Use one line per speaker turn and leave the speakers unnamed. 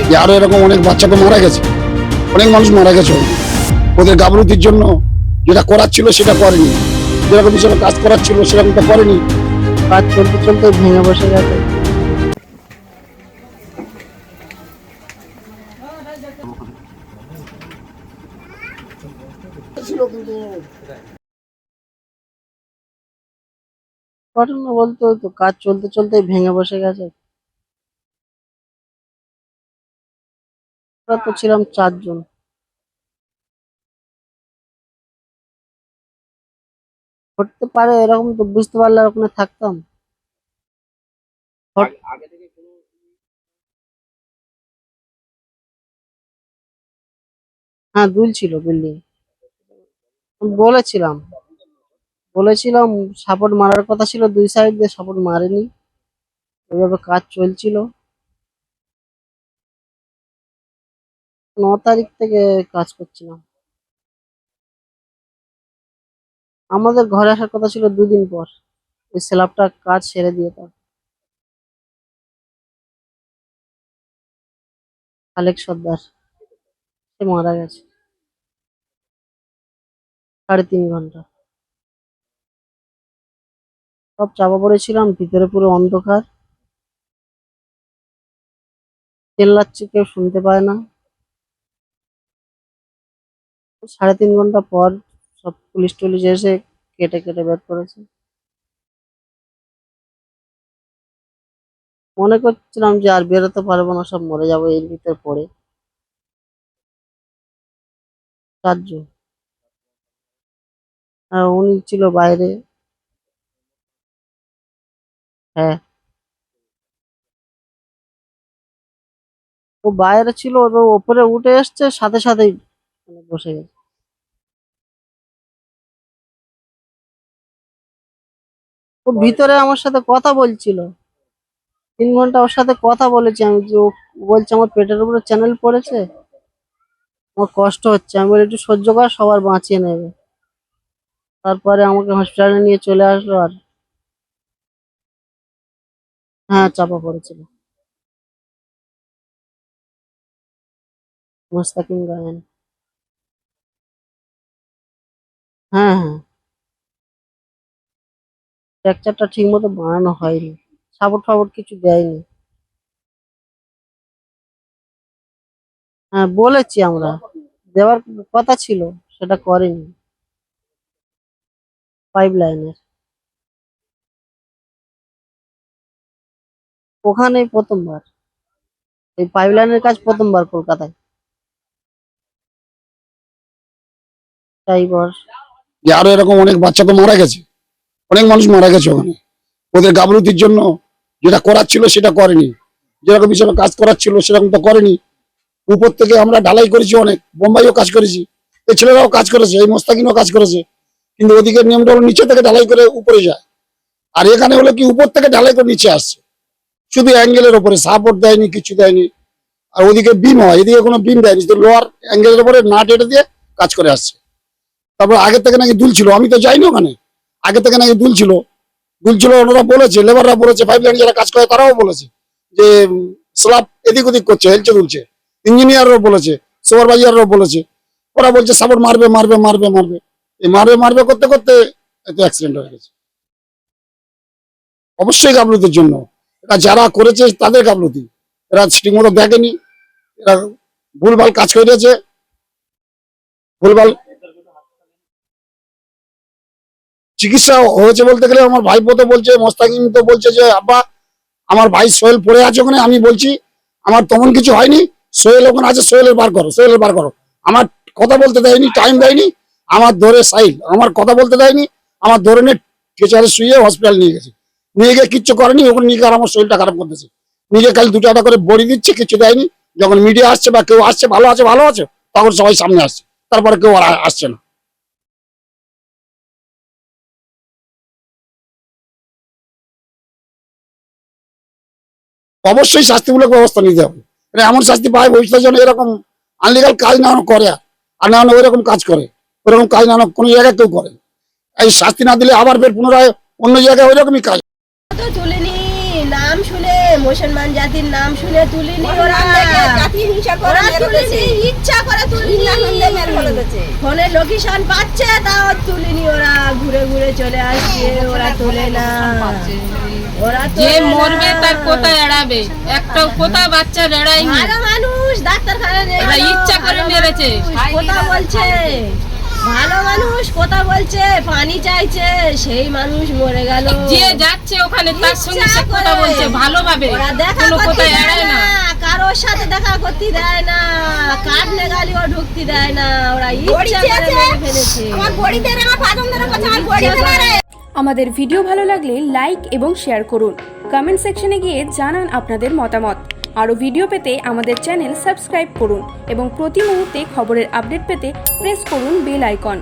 যে আরো এরকম অনেক বাচ্চা তো মারা গেছে, অনেক মানুষ মারা গেছে ওদের গাফলতির জন্য। যেটা করার ছিল সেটা করেনি, যেরকম হিসেবে কাজ করার ছিল সেরকম তো করেনি।
কাজ চলতে চলতে ভেঙে বসে গেছে। ঘটনা বলতে ওই তো কাজ চলতে চলতে ভেঙে বসে গেছে। আমরা তো ছিলাম 4 জন। ঘটতে পারে এরকম, তো বুঝতে পারলে আর ওখানে থাকতাম। হট- হ্যাঁ, দুলছিল বিল্ডিং। বলেছিলাম বলেছিলাম সাপোর্ট মারার কথা ছিল, 2 সাইড দিয়ে সাপোর্ট মারেনি। ওইভাবে কাজ চলছিল। 9 তারিখ থেকে কাজ করছিলাম। আমাদের ঘরে আসার কথা ছিল 2 দিন পর। ওই স্ল্যাবটা কাজ সেরে দিয়ে তার খালেক সর্দার, সে মারা গেছে। 3.5 ঘন্টা সব চাপা পড়েছিলাম, ভিতরে পুরো অন্ধকার। চেল্লাচ্ছি, কেউ শুনতে পায় না। 3.5 ঘন্টা পর সব পুলিশ টুলিশ এসে কেটে কেটে বের করেছে। মনে করছিলাম যে আর বেরোতে পারবো না, সব মরে যাবো এর ভিতরে পড়ে। 4 জন। আর উনি ছিল বাইরে। হ্যাঁ, ও বাইরে ছিল, ও ওপরে উঠে এসছে সাথে সাথেই বসে গেছে। ও ভিতরে আমার সাথে কথা বলছিল। 3 ঘন্টা ওর সাথে কথা বলেছি আমি, যে ও বলছে আমার পেটের উপরে চ্যানেল পড়েছে, আমার কষ্ট হচ্ছে। আমি বলি একটু সহ্য কর, সবার বাঁচিয়ে নেবে। তারপরে আমাকে হসপিটালে নিয়ে চলে আসলো। আর হ্যাঁ, চাপা পড়েছিল। মুস্তাকিম গায়েন। হ্যাঁ, হ্যাঁ, ফ্র্যাকচারটা ঠিক মতো বানানো হয়নি, সাপোর্ট ফাপোর্ট কিছু দেয়নি। হ্যাঁ, বলেছি আমরা, দেওয়ার কথা ছিল, সেটা করেনি। পাইপ লাইনের ওখানেই প্রথমবার, এই পাইপ লাইনের কাজ প্রথমবার কলকাতায়। তাই বর।
যে আরো এরকম অনেক বাচ্চা তো মারা গেছে, অনেক মানুষ মারা গেছে ওখানে ওদের গাফলতির জন্য। যেটা করার ছিল সেটা করেনি, যেরকম হিসেবে কাজ করার ছিল সেরকম তো করেনি। উপর থেকে আমরা ঢালাই করেছি, অনেক বোম্বাইও কাজ করেছি, এই ছেলেরাও কাজ করেছে, এই মোস্তাকিনও কাজ করেছে। কিন্তু ওদিকে নিয়মটা হলো নিচে থেকে ঢালাই করে উপরে যায়, আর এখানে হলো কি উপর থেকে ঢালাই করে নিচে আসছে, শুধু অ্যাঙ্গেলের উপরে সাপোর্ট দেয়নি, কিছু দেয়নি। আর ওদিকে বিম হয়, এদিকে কোনো বিম দেয়নি, শুধু লোয়ার অ্যাঙ্গেলের উপরে নাট এটে দিয়ে কাজ করে আসছে। তারপর আগে থেকে নাকি দুলছিল, আমি তো যাইনি ওখানে, আগে থেকে নাকি দুলছিল। ওনারা বলেছে, লেবাররা বলেছে, পাইপ লাইন যারা কাজ করে তারাও বলেছে যে স্ল্যাব এদিক ওদিক করছে, হেলচে দুলছে। ইঞ্জিনিয়াররাও বলেছে, সুপারভাইজাররাও বলেছে। ওরা বলছে সাপোর্ট মারবে মারবে মারবে মারবে, এই মারবে মারবে করতে করতে এত অ্যাক্সিডেন্ট হয়ে গেছে। অবশ্যই গাফলতির জন্য, এটা যারা করেছে তাদের গাফলতি। এরা ঠিক মতো দেখেনি, এরা ভুলভাল কাজ করেছে, ভুলভাল চিকিৎসা হয়েছে। বলতে গেলে আমার ভাইপো তো বলছে, মোস্তাকিম তো বলছে যে আব্বা আমার ভাই সোহেল পড়ে আছে ওখানে। আমি বলছি আমার তেমন কিছু হয়নি, সোহেল ওখানে আছে, সোহেলের বার করো, সোহেলের বার করো। আমার কথা বলতে দেয়নি, টাইম দেয়নি, আমার ধরে সাইল, আমার কথা বলতে দেয়নি, আমার ধরে নিয়ে টিচারে শুয়ে হসপিটাল নিয়ে গেছে। নিয়ে গিয়ে কিচ্ছু করেনি, ওখানে নিয়ে গিয়ে আমার শরীরটা খারাপ করতেছে। নিজে খালি 2 টাকা করে বড়ি দিচ্ছে, কিছু দেয়নি। যখন মিডিয়া আসছে বা কেউ আসছে ভালো আছে ভালো আছে, তখন সবাই সামনে আসছে, তারপরে কেউ আর আসছে না। অবশ্যই শাস্তিমূলক ব্যবস্থা নিতে হবে। এটা এমন শাস্তি পায় ভবিষ্যতের জন্য এরকম আনলিগাল কাজ না করে, আর না হলে ওইরকম কাজ করে, ওইরকম কাজ না কোনো জায়গায় কেউ করে। এই শাস্তি না দিলে আবার ফের পুনরায় অন্য জায়গায় ওইরকমই কাজ।
তো তুলিনি, নাম শুনে তুলিনি, মুসলমান জাতির নাম শুনে তুলিনি, ওরা ওরা তুলিনি, ইচ্ছা করে তুলিনি, ফোনে লোকেশন পাচ্ছে তাও তুলিনি, ওরা ঘুরে ঘুরে চলে আসছে, ওরা তোলে না, ওরা
যে মরবে তার কোথায় এড়াবে, একটা কোথায় বাচ্চা এড়ায়নি,
ভালো মানুষ ডাক্তারখানা নিয়ে
এরা
গেল,
ইচ্ছা করে মেরেছে।
কথা বলছে, ভালো মানুষ কথা বলছে, পানি চাইছে, সেই মানুষ মরে গেল।
যে যাচ্ছে ওখানে তার সঙ্গে সে
ইচ্ছা
কথা
করে।
বলছে ভালোভাবে,
ওরা দেখা
কোনো
করতে
কোথায়
দেয়
এড়ায়
না,
না।
কারোর সাথে দেখা করতে দেয় না, কাটনে গালিও ঢুকতে দেয় না, ওরা ইচ্ছা করে মেরে ফেলেছে।
আমাদের ভিডিও ভালো লাগলে লাইক এবং শেয়ার করুন। কমেন্ট সেকশনে গিয়ে জানান আপনাদের মতামত। আরও ভিডিও পেতে আমাদের চ্যানেল সাবস্ক্রাইব করুন এবং প্রতি মুহূর্তে খবরের আপডেট পেতে প্রেস করুন বেল আইকন।